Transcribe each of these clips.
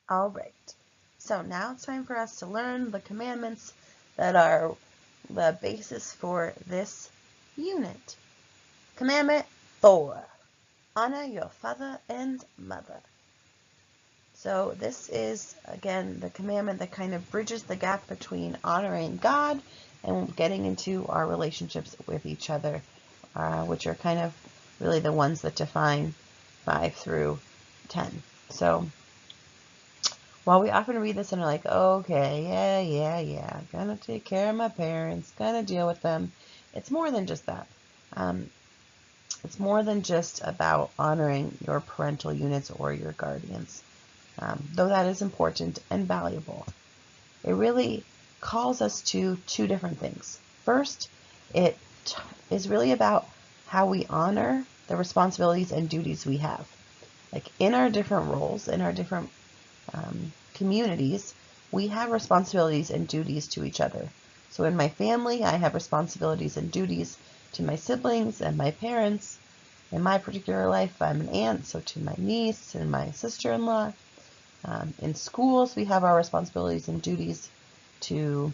All right. So now it's time for us to learn the commandments that are the basis for this unit. Commandment 4. Honor your father and mother. So this is, again, the commandment that kind of bridges the gap between honoring God and getting into our relationships with each other, which are kind of really the ones that define 5 through 10. So while we often read this and are like, okay, yeah, gonna take care of my parents, gonna deal with them, it's more than just that. It's more than just about honoring your parental units or your guardians. Though that is important and valuable, it really calls us to two different things. First, it is really about how we honor the responsibilities and duties we have. Like in our different roles, in our different communities, we have responsibilities and duties to each other. So in my family, I have responsibilities and duties to my siblings and my parents. In my particular life, I'm an aunt, so to my niece and my sister-in-law. In schools, we have our responsibilities and duties to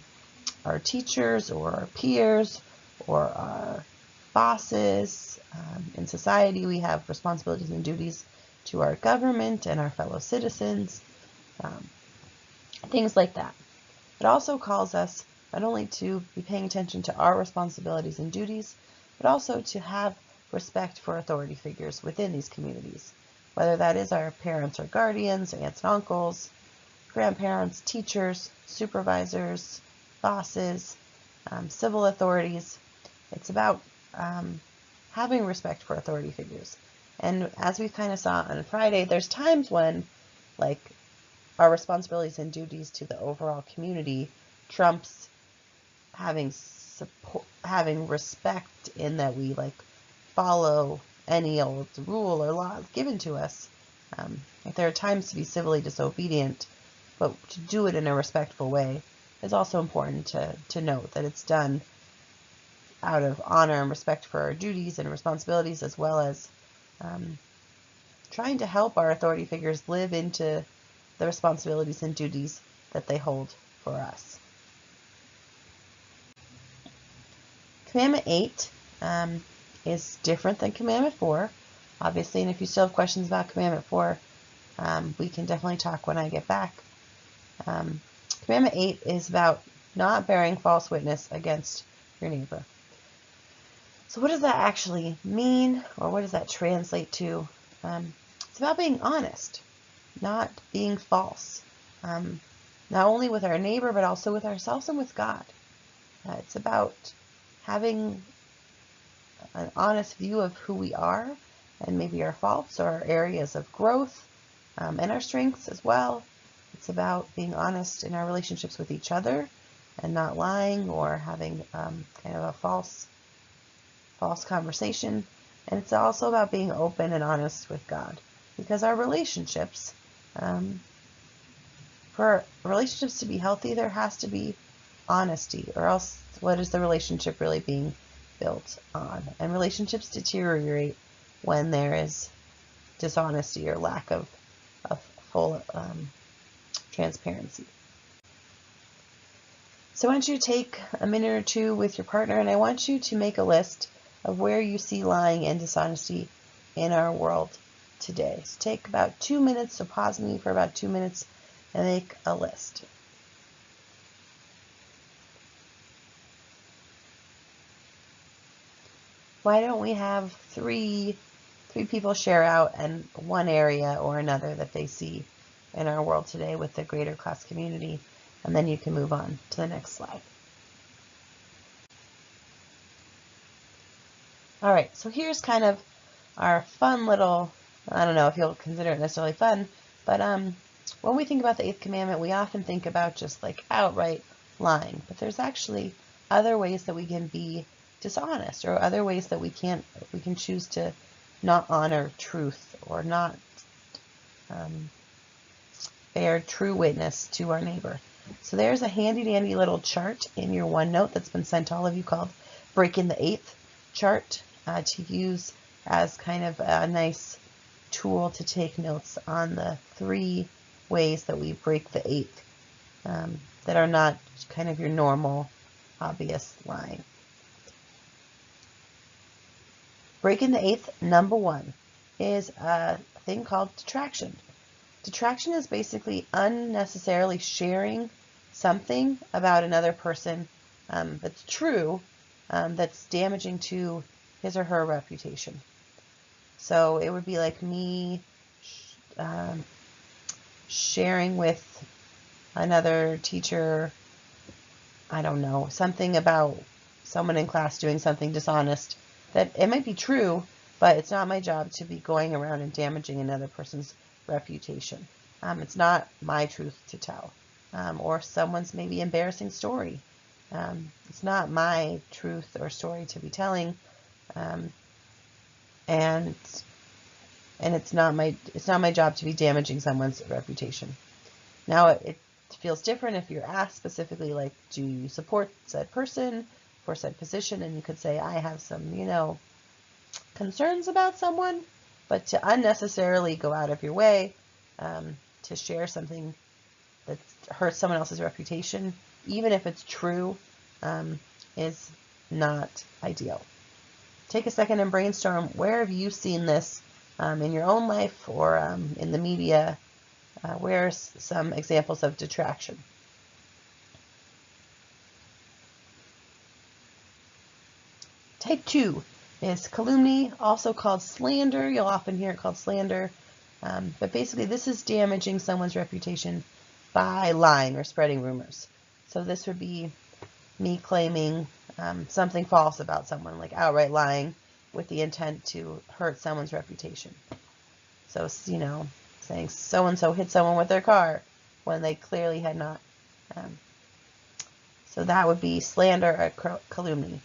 our teachers or our peers or our bosses. In society, we have responsibilities and duties to our government and our fellow citizens, things like that. It also calls us not only to be paying attention to our responsibilities and duties, but also to have respect for authority figures within these communities, whether that is our parents or guardians, aunts and uncles, grandparents, teachers, supervisors, bosses, civil authorities. It's about having respect for authority figures. And as we kind of saw on Friday, there's times when, like, our responsibilities and duties to the overall community trumps having support, having respect in that we like follow any old rule or law given to us. If there are times to be civilly disobedient, but to do it in a respectful way is also important to note that it's done out of honor and respect for our duties and responsibilities, as well as trying to help our authority figures live into the responsibilities and duties that they hold for us. Commandment 8 is different than Commandment 4, obviously, and if you still have questions about Commandment 4, we can definitely talk when I get back. Commandment 8 is about not bearing false witness against your neighbor. So what does that actually mean, or what does that translate to? It's about being honest, not being false, not only with our neighbor, but also with ourselves and with God. It's about having an honest view of who we are and maybe our faults or our areas of growth, and our strengths as well. It's about being honest in our relationships with each other and not lying or having kind of a false conversation. And it's also about being open and honest with God, because our relationships, for relationships to be healthy, there has to be honesty, or else what is the relationship really being built on? And relationships deteriorate when there is dishonesty or lack of full transparency. So I want you to take a minute or two with your partner, and I want you to make a list of where you see lying and dishonesty in our world today. So take about 2 minutes, so pause me for about 2 minutes and make a list. Why don't we have three people share out and one area or another that they see in our world today with the greater class community, and then you can move on to the next slide. All right, so here's kind of our fun little, I don't know if you'll consider it necessarily fun, but when we think about the 8th commandment, we often think about just like outright lying, but there's actually other ways that we can be dishonest, or other ways that we can choose to not honor truth or not bear true witness to our neighbor. So there's a handy dandy little chart in your OneNote that's been sent to all of you called Breaking the 8th chart to use as kind of a nice tool to take notes on the 3 ways that we break the eighth that are not kind of your normal, obvious lying. Breaking the eighth, number one, is a thing called detraction. Detraction is basically unnecessarily sharing something about another person that's true, that's damaging to his or her reputation. So it would be like me sharing with another teacher, I don't know, something about someone in class doing something dishonest that it might be true, but it's not my job to be going around and damaging another person's reputation. It's not my truth to tell, or someone's maybe embarrassing story. It's not my truth or story to be telling, and it's not my job to be damaging someone's reputation. Now it feels different if you're asked specifically, like, do you support said person for said position, and you could say, I have some, concerns about someone, but to unnecessarily go out of your way to share something that hurts someone else's reputation, even if it's true, is not ideal. Take a second and brainstorm, where have you seen this in your own life or in the media? Where's some examples of detraction? Type 2 is calumny, also called slander. You'll often hear it called slander. But basically, this is damaging someone's reputation by lying or spreading rumors. So this would be me claiming something false about someone, like outright lying with the intent to hurt someone's reputation. So, saying so-and-so hit someone with their car when they clearly had not. So that would be slander or calumny.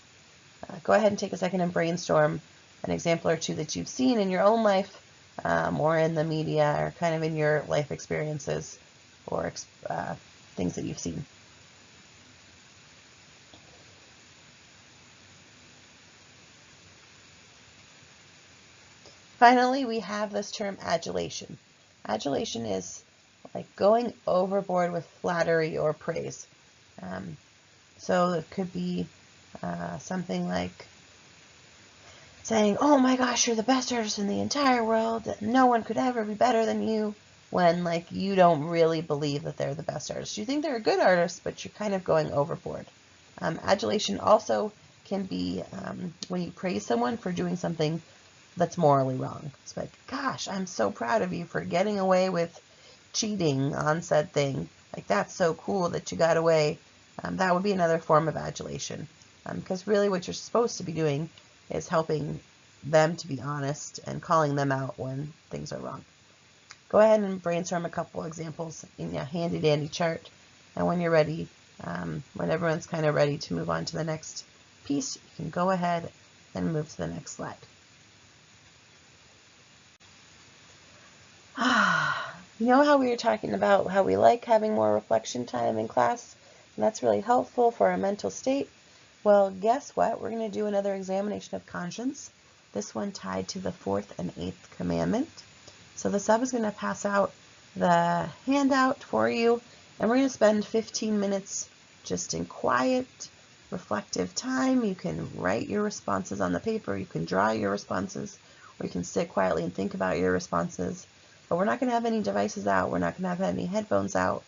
Go ahead and take a second and brainstorm an example or two that you've seen in your own life or in the media or kind of in your life experiences or things that you've seen. Finally, we have this term adulation. Adulation is like going overboard with flattery or praise. So it could be something like saying, oh my gosh, you're the best artist in the entire world, no one could ever be better than you, when like you don't really believe that they're the best artist. You think they're a good artist, but you're kind of going overboard. Adulation also can be when you praise someone for doing something that's morally wrong. It's like, gosh, I'm so proud of you for getting away with cheating on said thing. Like, that's so cool that you got away. That would be another form of adulation. Because really what you're supposed to be doing is helping them to be honest and calling them out when things are wrong. Go ahead and brainstorm a couple examples in a handy dandy chart. And when you're ready, when everyone's kind of ready to move on to the next piece, you can go ahead and move to the next slide. You know how we were talking about how we like having more reflection time in class, and that's really helpful for our mental state? Well, guess what? We're going to do another examination of conscience, this one tied to the 4th and 8th commandment. So the sub is going to pass out the handout for you, and we're going to spend 15 minutes just in quiet, reflective time. You can write your responses on the paper, you can draw your responses, or you can sit quietly and think about your responses. But we're not going to have any devices out. We're not going to have any headphones out.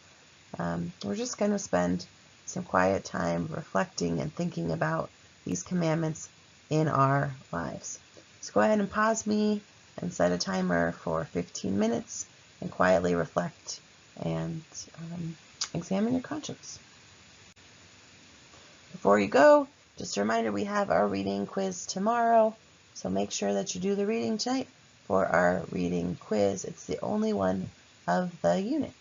We're just going to spend some quiet time reflecting and thinking about these commandments in our lives. So go ahead and pause me and set a timer for 15 minutes and quietly reflect and examine your conscience. Before you go, just a reminder, we have our reading quiz tomorrow. So make sure that you do the reading tonight for our reading quiz. It's the only one of the unit.